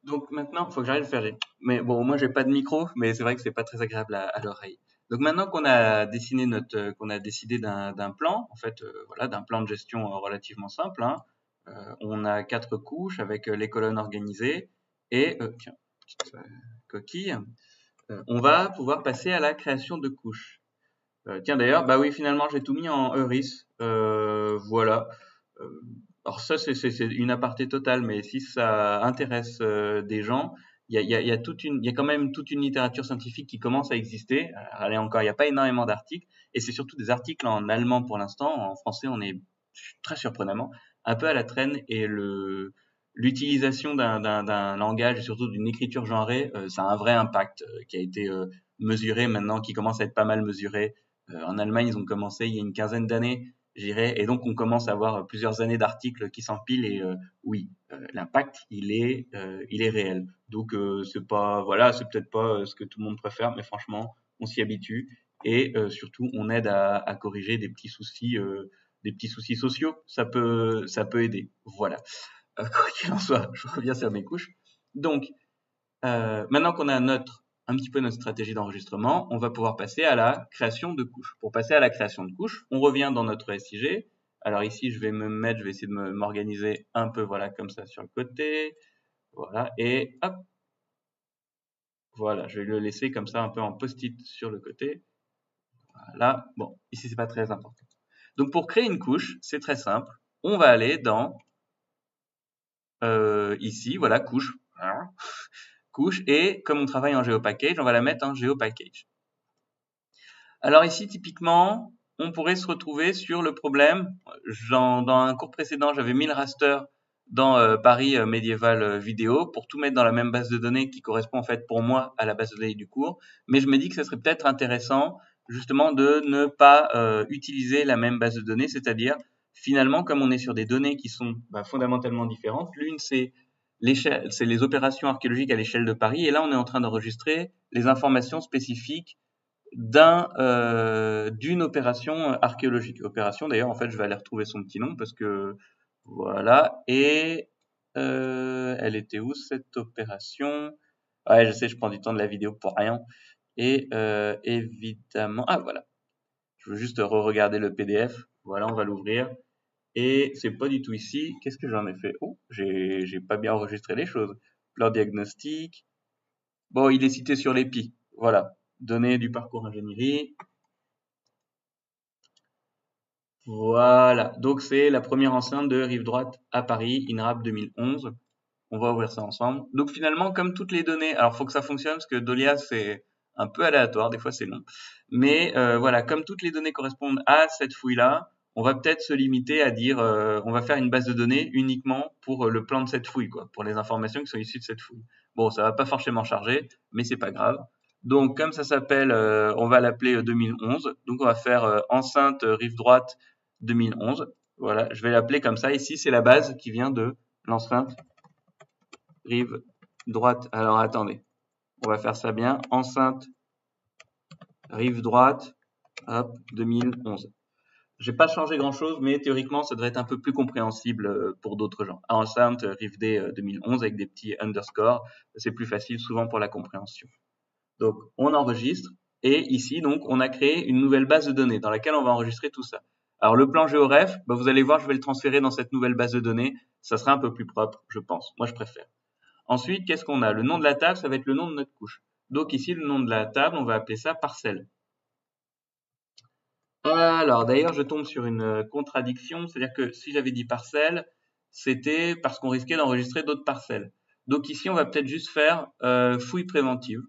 Donc maintenant, il faut que j'arrête de faire. Mais bon, moi j'ai pas de micro, mais c'est vrai que c'est pas très agréable à l'oreille. Donc maintenant qu'on a dessiné qu'on a décidé d'un plan, en fait, voilà, d'un plan de gestion relativement simple, hein, on a 4 couches avec les colonnes organisées et tiens, petite coquille. On va pouvoir passer à la création de couches. Tiens d'ailleurs, bah oui, finalement j'ai tout mis en Euris. Voilà. Euh, alors ça c'est une aparté totale, mais si ça intéresse des gens, il y a il y a quand même toute une littérature scientifique qui commence à exister. Allez encore, il n'y a pas énormément d'articles, et c'est surtout des articles en allemand pour l'instant. En français, on est très surprenamment un peu à la traîne, et l'utilisation d'un langage et surtout d'une écriture genrée, ça a un vrai impact qui a été mesuré maintenant, qui commence à être pas mal mesuré. En Allemagne, ils ont commencé il y a une quinzaine d'années, j'irais, et donc on commence à avoir plusieurs années d'articles qui s'empilent, et oui, l'impact il est réel. Donc c'est pas, voilà, c'est peut-être pas ce que tout le monde préfère, mais franchement on s'y habitue, et surtout on aide à corriger des petits soucis sociaux. Ça peut aider. Voilà. Quoi qu'il en soit, je reviens sur mes couches. Donc maintenant qu'on a un petit peu notre stratégie d'enregistrement, on va pouvoir passer à la création de couches. Pour passer à la création de couches, on revient dans notre SIG. Alors ici, je vais essayer de m'organiser un peu, voilà, comme ça sur le côté. Voilà, et hop, voilà, je vais le laisser comme ça un peu en post-it sur le côté. Voilà, bon, ici c'est pas très important. Donc pour créer une couche, c'est très simple. On va aller dans ici, voilà, couche. Couche, et comme on travaille en GeoPackage, on va la mettre en GeoPackage. Alors ici, typiquement, on pourrait se retrouver sur le problème. Dans un cours précédent, j'avais mis le raster dans Paris médiéval vidéo pour tout mettre dans la même base de données qui correspond en fait pour moi à la base de données du cours. Mais je me dis que ce serait peut-être intéressant justement de ne pas utiliser la même base de données, c'est-à-dire finalement comme on est sur des données qui sont fondamentalement différentes, l'une c'est les opérations archéologiques à l'échelle de Paris, et là on est en train d'enregistrer les informations spécifiques d'une opération archéologique. Opération, d'ailleurs, en fait, je vais aller retrouver son petit nom parce que voilà. Et elle était où cette opération? Ouais, je sais, je prends du temps de la vidéo pour rien. Et évidemment, ah voilà. Je veux juste re-regarder le PDF. Voilà, on va l'ouvrir. Et c'est pas du tout ici. Qu'est-ce que j'en ai fait? Oh, j'ai pas bien enregistré les choses. Plan diagnostic. Bon, il est cité sur l'EPI. Voilà. Données du parcours ingénierie. Voilà, donc c'est la première enceinte de Rive Droite à Paris, INRAP 2011. On va ouvrir ça ensemble. Donc finalement, comme toutes les données, alors faut que ça fonctionne parce que Dolia c'est un peu aléatoire, des fois c'est long. Mais voilà, comme toutes les données correspondent à cette fouille-là, on va peut-être se limiter à dire, on va faire une base de données uniquement pour le plan de cette fouille, quoi, pour les informations qui sont issues de cette fouille. Bon, ça va pas forcément charger, mais c'est pas grave. Donc comme ça s'appelle, on va l'appeler 2011. Donc on va faire enceinte Rive Droite 2011. Voilà, je vais l'appeler comme ça. Ici, c'est la base qui vient de l'enceinte Rive Droite. Alors attendez, on va faire ça bien. Enceinte Rive Droite, hop, 2011. J'ai pas changé grand chose, mais théoriquement, ça devrait être un peu plus compréhensible pour d'autres gens. Enceinte Rive D 2011 avec des petits underscores, c'est plus facile souvent pour la compréhension. Donc, on enregistre, et ici, donc, on a créé une nouvelle base de données dans laquelle on va enregistrer tout ça. Alors, le plan GeoRef, vous allez voir, je vais le transférer dans cette nouvelle base de données. Ça sera un peu plus propre, je pense. Moi, je préfère. Ensuite, qu'est-ce qu'on a? Le nom de la table, ça va être le nom de notre couche. Donc ici, le nom de la table, on va appeler ça parcelle. Alors, d'ailleurs, je tombe sur une contradiction, c'est-à-dire que si j'avais dit parcelle, c'était parce qu'on risquait d'enregistrer d'autres parcelles. Donc ici, on va peut-être juste faire fouille préventive.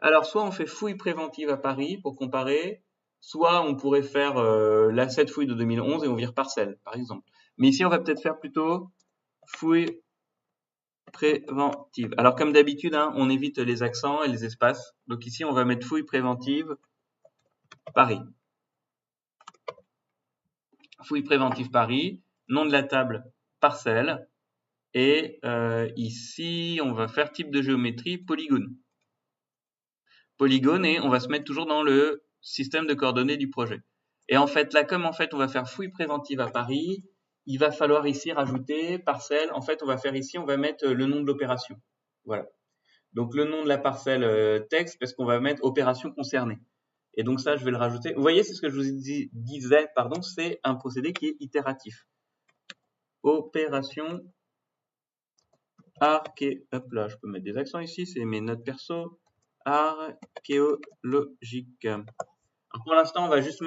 Alors, soit on fait fouille préventive à Paris pour comparer, soit on pourrait faire cette fouille de 2011 et on vire parcelle, par exemple. Mais ici, on va peut-être faire plutôt fouille préventive. Alors, comme d'habitude, hein, on évite les accents et les espaces. Donc ici, on va mettre fouille préventive Paris. Fouille préventive Paris, nom de la table parcelle, et ici, on va faire type de géométrie polygone. Polygone, et on va se mettre toujours dans le système de coordonnées du projet. Et en fait, là, comme en fait, on va faire fouille préventive à Paris, il va falloir ici rajouter parcelle. En fait, on va faire ici, on va mettre le nom de l'opération. Voilà. Donc, le nom de la parcelle texte, parce qu'on va mettre opération concernée. Et donc, ça, je vais le rajouter. Vous voyez, c'est ce que je vous disais, pardon, c'est un procédé qui est itératif. Opération hop là, je peux mettre des accents ici, c'est mes notes perso. Archéologique. Alors pour l'instant, on va juste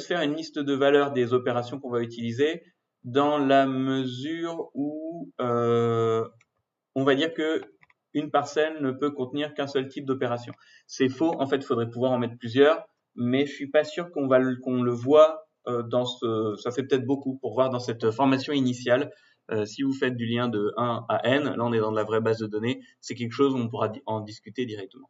faire une liste de valeurs des opérations qu'on va utiliser dans la mesure où on va dire que une parcelle ne peut contenir qu'un seul type d'opération. C'est faux, en fait, il faudrait pouvoir en mettre plusieurs, mais je suis pas sûr qu'on le voit ça fait peut-être beaucoup pour voir dans cette formation initiale. Si vous faites du lien de 1 à n, là on est dans de la vraie base de données, c'est quelque chose où on pourra en discuter directement.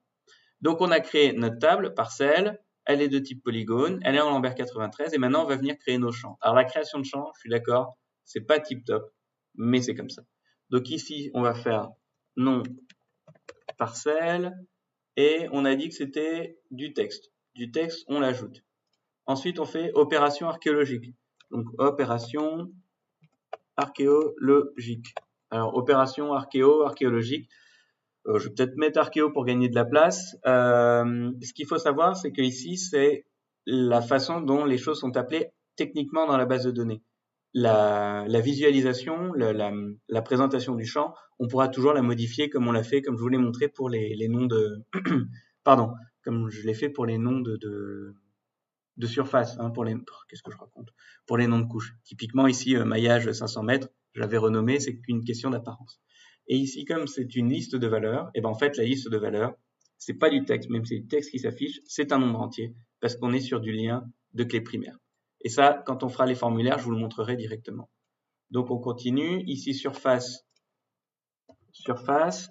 Donc on a créé notre table, parcelle, elle est de type polygone, elle est en Lambert 93, et maintenant on va venir créer nos champs. Alors la création de champs, je suis d'accord, c'est pas tip top, mais c'est comme ça. Donc ici, on va faire nom parcelle, et on a dit que c'était du texte. Du texte, on l'ajoute. Ensuite, on fait opération archéologique. Donc opération archéologique. Alors opération archéologique. Je vais peut-être mettre archéo pour gagner de la place. Ce qu'il faut savoir, c'est que ici, c'est la façon dont les choses sont appelées techniquement dans la base de données. La visualisation, la présentation du champ, on pourra toujours la modifier comme on l'a fait, comme je vous l'ai montré pour les noms de, pardon, comme je l'ai fait pour les noms de surface, hein, qu'est-ce que je raconte? Pour les noms de couches. Typiquement ici, maillage 500 mètres, je l'avais renommé, c'est qu'une question d'apparence. Et ici, comme c'est une liste de valeurs, et ben en fait la liste de valeurs, c'est pas du texte, même si c'est du texte qui s'affiche, c'est un nombre entier, parce qu'on est sur du lien de clé primaire. Et ça, quand on fera les formulaires, je vous le montrerai directement. Donc on continue, ici surface,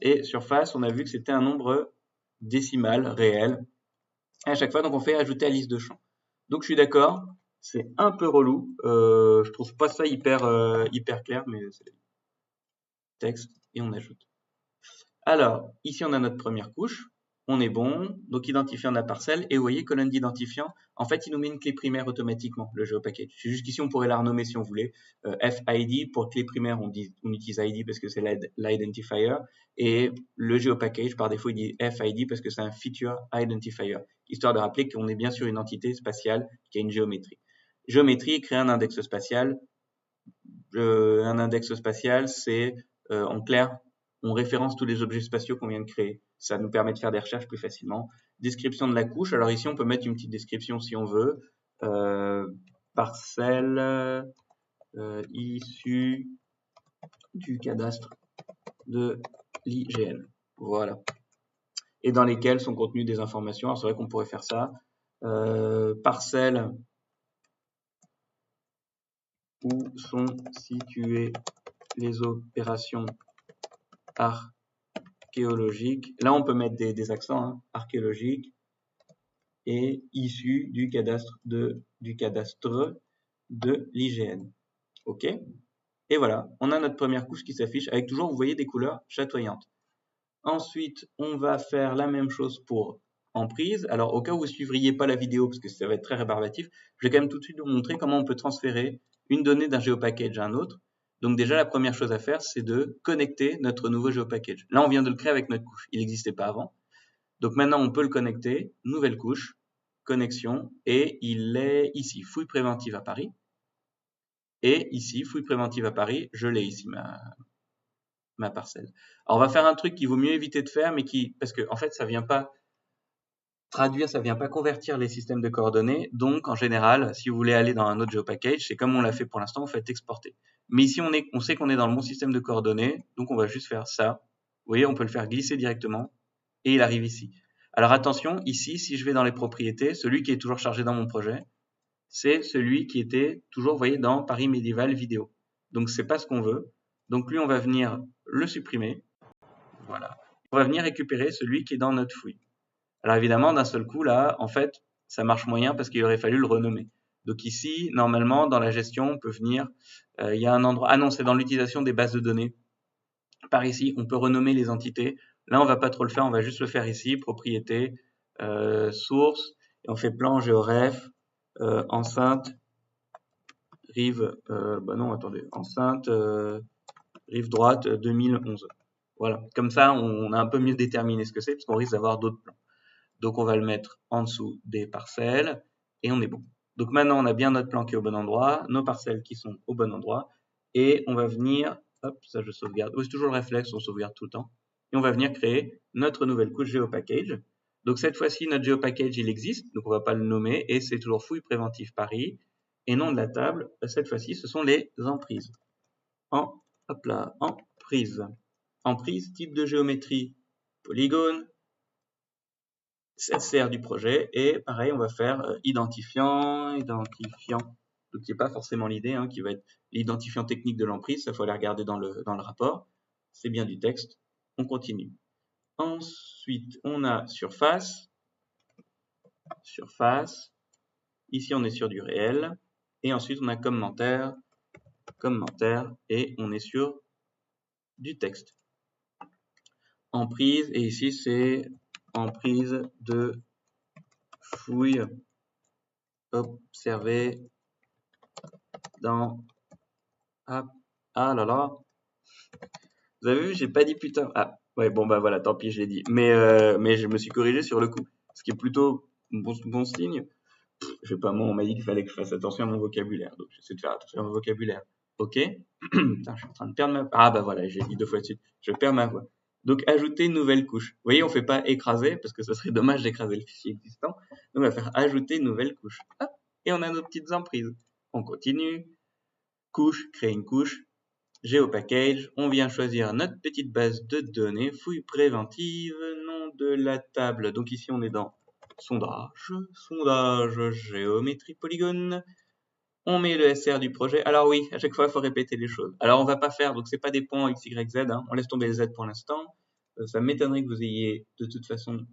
et surface, on a vu que c'était un nombre décimal, réel. Et à chaque fois, donc on fait ajouter à liste de champs. Donc je suis d'accord, c'est un peu relou, je trouve pas ça hyper clair, mais c'est texte et on ajoute. Alors, ici on a notre première couche, on est bon, donc identifiant de la parcelle, et vous voyez, colonne d'identifiant, en fait il nous met une clé primaire automatiquement, le GeoPackage. Jusqu'ici on pourrait la renommer si on voulait, FID, pour clé primaire on utilise ID parce que c'est l'identifier, et le GeoPackage par défaut il dit FID parce que c'est un Feature Identifier, histoire de rappeler qu'on est bien sur une entité spatiale qui a une géométrie. Géométrie, créer un index spatial, c'est en clair, on référence tous les objets spatiaux qu'on vient de créer. Ça nous permet de faire des recherches plus facilement. Description de la couche. Alors ici, on peut mettre une petite description si on veut. Parcelle issue du cadastre de l'IGN. Voilà. Et dans lesquelles sont contenues des informations. Alors c'est vrai qu'on pourrait faire ça. Parcelle où sont situées les opérations archéologiques. Là, on peut mettre des accents, hein, archéologiques, et issu du cadastre de l'IGN. OK? Et voilà, on a notre première couche qui s'affiche avec toujours, vous voyez, des couleurs chatoyantes. Ensuite, on va faire la même chose pour emprise. Alors, au cas où vous ne suivriez pas la vidéo, parce que ça va être très rébarbatif, je vais quand même tout de suite vous montrer comment on peut transférer une donnée d'un GeoPackage à un autre. Donc déjà, la première chose à faire, c'est de connecter notre nouveau GeoPackage. Là, on vient de le créer avec notre couche. Il n'existait pas avant. Donc maintenant, on peut le connecter. Nouvelle couche, connexion, et il est ici, fouille préventive à Paris. Et ici, fouille préventive à Paris, je l'ai ici, ma parcelle. Alors, on va faire un truc qu'il vaut mieux éviter de faire, mais parce que en fait, ça vient pas traduire, ça vient pas convertir les systèmes de coordonnées. Donc, en général, si vous voulez aller dans un autre GeoPackage, c'est comme on l'a fait pour l'instant, vous faites exporter. Mais ici, on sait qu'on est dans le bon système de coordonnées, donc on va juste faire ça. Vous voyez, on peut le faire glisser directement, et il arrive ici. Alors attention, ici, si je vais dans les propriétés, celui qui est toujours chargé dans mon projet, c'est celui qui était toujours, vous voyez, dans Paris médiéval vidéo. Donc, c'est pas ce qu'on veut. Donc, lui, on va venir le supprimer. Voilà. On va venir récupérer celui qui est dans notre fouille. Alors, évidemment, d'un seul coup, là, en fait, ça marche moyen parce qu'il aurait fallu le renommer. Donc, ici, normalement, dans la gestion, on peut venir, il y a un endroit, ah non, c'est dans l'utilisation des bases de données. Par ici, on peut renommer les entités. Là, on va pas trop le faire, on va juste le faire ici, propriété, source, et on fait plan géoref, enceinte, rive, bah non, attendez, enceinte, rive droite 2011. Voilà, comme ça, on a un peu mieux déterminé ce que c'est, parce qu'on risque d'avoir d'autres plans. Donc, on va le mettre en dessous des parcelles, et on est bon. Donc, maintenant, on a bien notre plan qui est au bon endroit, nos parcelles qui sont au bon endroit, et on va venir, hop, ça je sauvegarde, c'est toujours le réflexe, on sauvegarde tout le temps, et on va venir créer notre nouvelle couche GeoPackage. Donc, cette fois-ci, notre GeoPackage, il existe, donc on va pas le nommer, et c'est toujours fouille préventive Paris, et nom de la table, cette fois-ci, ce sont les emprises. Hop là, emprise. Emprise, type de géométrie, polygone, CR du projet, et pareil, on va faire identifiant. Donc, c'est pas forcément l'idée, hein, qui va être l'identifiant technique de l'emprise, ça faut aller regarder dans le rapport. C'est bien du texte. On continue. Ensuite, on a surface. Surface. Ici, on est sur du réel. Et ensuite, on a commentaire. Commentaire. Et on est sur du texte. Emprise. Et ici, c'est emprise de fouille observée dans... Ah là là. Vous avez vu, j'ai pas dit putain. Ah, ouais, bon bah voilà, tant pis, je l'ai dit. Mais je me suis corrigé sur le coup. Ce qui est plutôt bon signe. Je sais pas, moi, on m'a dit qu'il fallait que je fasse attention à mon vocabulaire. Donc, j'essaie de faire attention à mon vocabulaire. Ok. Putain, je suis en train de perdre ma... Ah bah voilà, j'ai dit 2 fois de suite. Je perds ma voix. Donc, ajouter une nouvelle couche. Vous voyez, on fait pas écraser, parce que ce serait dommage d'écraser le fichier existant. Donc, on va faire ajouter une nouvelle couche. Hop, et on a nos petites emprises. On continue. Couche, créer une couche. GeoPackage, on vient choisir notre petite base de données, fouille préventive, nom de la table. Donc ici on est dans sondage, géométrie polygone. On met le SR du projet. Alors oui, à chaque fois il faut répéter les choses. Alors on va pas faire, donc c'est pas des points X, Y, Z, hein. On laisse tomber les Z pour l'instant. Ça m'étonnerait que vous ayez de toute façon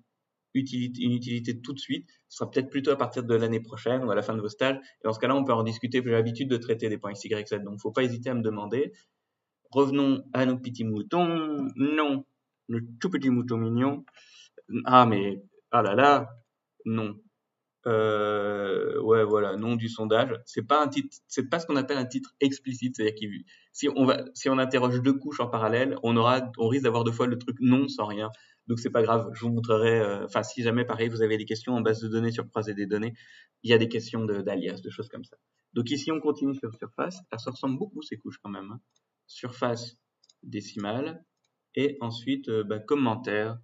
une utilité tout de suite. Ce sera peut-être plutôt à partir de l'année prochaine ou à la fin de vos stages. Et dans ce cas-là, on peut en discuter. J'ai l'habitude de traiter des points X, Y, Z. Donc faut pas hésiter à me demander. Revenons à nos petits moutons. Non, le tout petit mouton mignon. Ah, mais, ah là là, non. Ouais, voilà, nom du sondage. C'est pas un titre, c'est pas ce qu'on appelle un titre explicite. C'est-à-dire que si on interroge 2 couches en parallèle, on risque d'avoir 2 fois le truc non sans rien. Donc c'est pas grave. Je vous montrerai, enfin, si jamais pareil, vous avez des questions en base de données sur croisée des données, il y a des questions d'alias, de choses comme ça. Donc ici, on continue sur surface. Ça ressemble beaucoup ces couches quand même, hein. Surface décimale. Et ensuite, commentaire.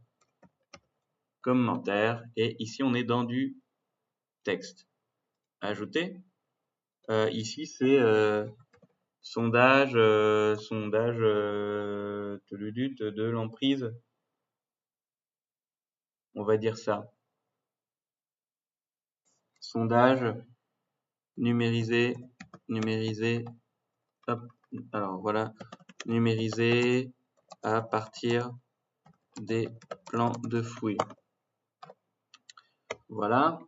Commentaire. Et ici, on est dans du texte. Ajouter. Ici, c'est sondage de l'emprise. On va dire ça. Sondage numérisé. Hop. Alors voilà, numérisé à partir des plans de fouille. Voilà.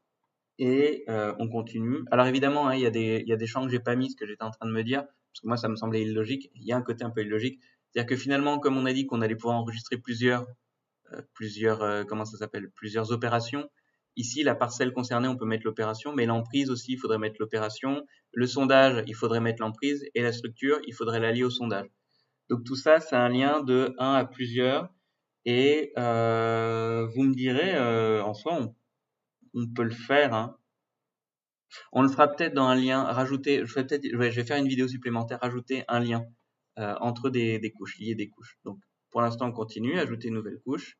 Et on continue. Alors évidemment, hein, il y a des champs que j'ai pas mis, ce que j'étais en train de me dire, parce que moi ça me semblait illogique. Il y a un côté un peu illogique, c'est-à-dire que finalement, comme on a dit qu'on allait pouvoir enregistrer plusieurs opérations. Ici, la parcelle concernée, on peut mettre l'opération, mais l'emprise aussi, il faudrait mettre l'opération. Le sondage, il faudrait mettre l'emprise, et la structure, il faudrait la lier au sondage. Donc tout ça, c'est un lien de 1 à plusieurs. Et vous me direz, en soi, on peut le faire, hein. On le fera peut-être dans un lien, rajouter, je vais faire une vidéo supplémentaire, rajouter un lien entre des couches, lier des couches. Donc pour l'instant, on continue, ajouter une nouvelle couche.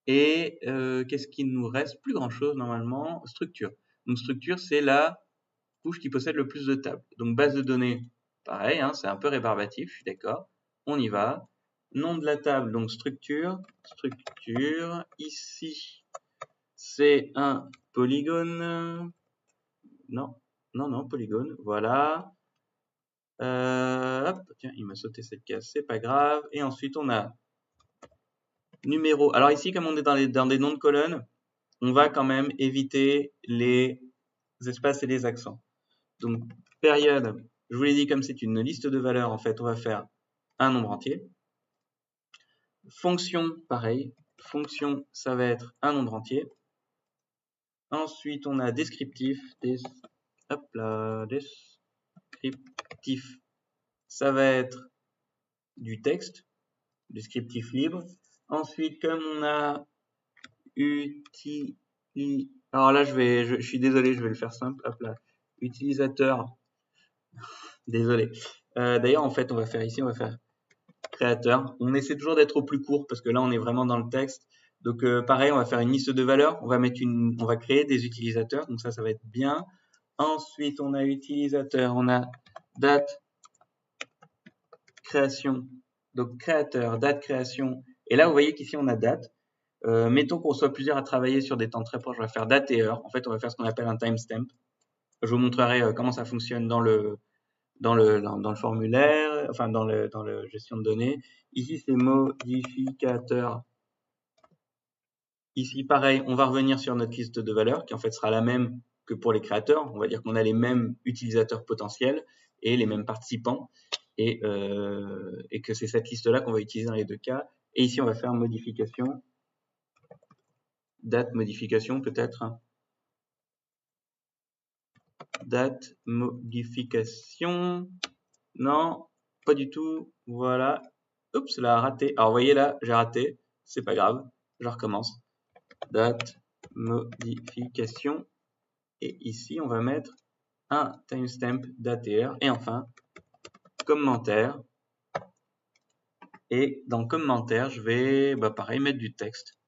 Et qu'est-ce qu'il nous reste? Plus grand-chose normalement. Structure. Donc structure, c'est la couche qui possède le plus de tables. Donc base de données, pareil, hein, c'est un peu rébarbatif, je suis d'accord. On y va. Nom de la table, donc structure. Structure. Ici, c'est un polygone. Non, polygone. Voilà. Hop, tiens, il m'a sauté cette case, c'est pas grave. Et ensuite, on a numéro. Alors ici, comme on est dans des noms de colonnes, on va quand même éviter les espaces et les accents. Donc, période, je vous l'ai dit, comme c'est une liste de valeurs, en fait, on va faire un nombre entier. Fonction, pareil. Fonction, ça va être un nombre entier. Ensuite, on a descriptif. Hop là, descriptif, ça va être du texte, descriptif libre. Ensuite, comme on a alors là, je suis désolé, je vais le faire simple. Hop là, utilisateur. Désolé. D'ailleurs, en fait, on va faire ici, on va faire créateur. On essaie toujours d'être au plus court parce que là, on est vraiment dans le texte. Donc, pareil, on va faire une liste de valeurs. On va créer des utilisateurs. Donc ça va être bien. Ensuite, on a utilisateur, on a date création. Donc créateur, date création. Et là, vous voyez qu'ici, on a date. Mettons qu'on soit plusieurs à travailler sur des temps très proches. On va faire date et heure. En fait, on va faire ce qu'on appelle un timestamp. Je vous montrerai comment ça fonctionne dans le formulaire, enfin dans le gestion de données. Ici, c'est modificateur. Ici, pareil, on va revenir sur notre liste de valeurs qui en fait sera la même que pour les créateurs. On va dire qu'on a les mêmes utilisateurs potentiels et les mêmes participants et que c'est cette liste-là qu'on va utiliser dans les deux cas. Et ici, on va faire modification, date modification peut-être. Date modification. Non, pas du tout. Voilà. Oups, là, raté. Alors, vous voyez là, j'ai raté. C'est pas grave. Je recommence. Date modification. Et ici, on va mettre un timestamp date et heure. Et enfin, commentaire. Et dans commentaire, je vais, pareil, mettre du texte.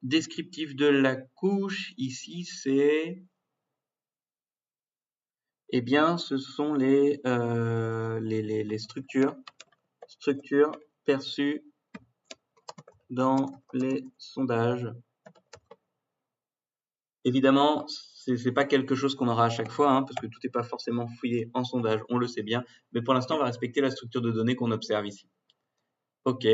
Descriptif de la couche, ici, c'est... Eh bien, ce sont les structures perçues dans les sondages. Évidemment, c'est pas quelque chose qu'on aura à chaque fois, hein, parce que tout n'est pas forcément fouillé en sondage, on le sait bien. Mais pour l'instant, on va respecter la structure de données qu'on observe ici. OK,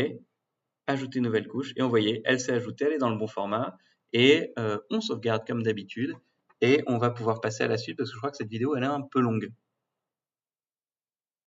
ajouter nouvelle couche. Et on voyait, elle s'est ajoutée, elle est dans le bon format. Et on sauvegarde comme d'habitude. Et on va pouvoir passer à la suite, parce que je crois que cette vidéo, elle est un peu longue.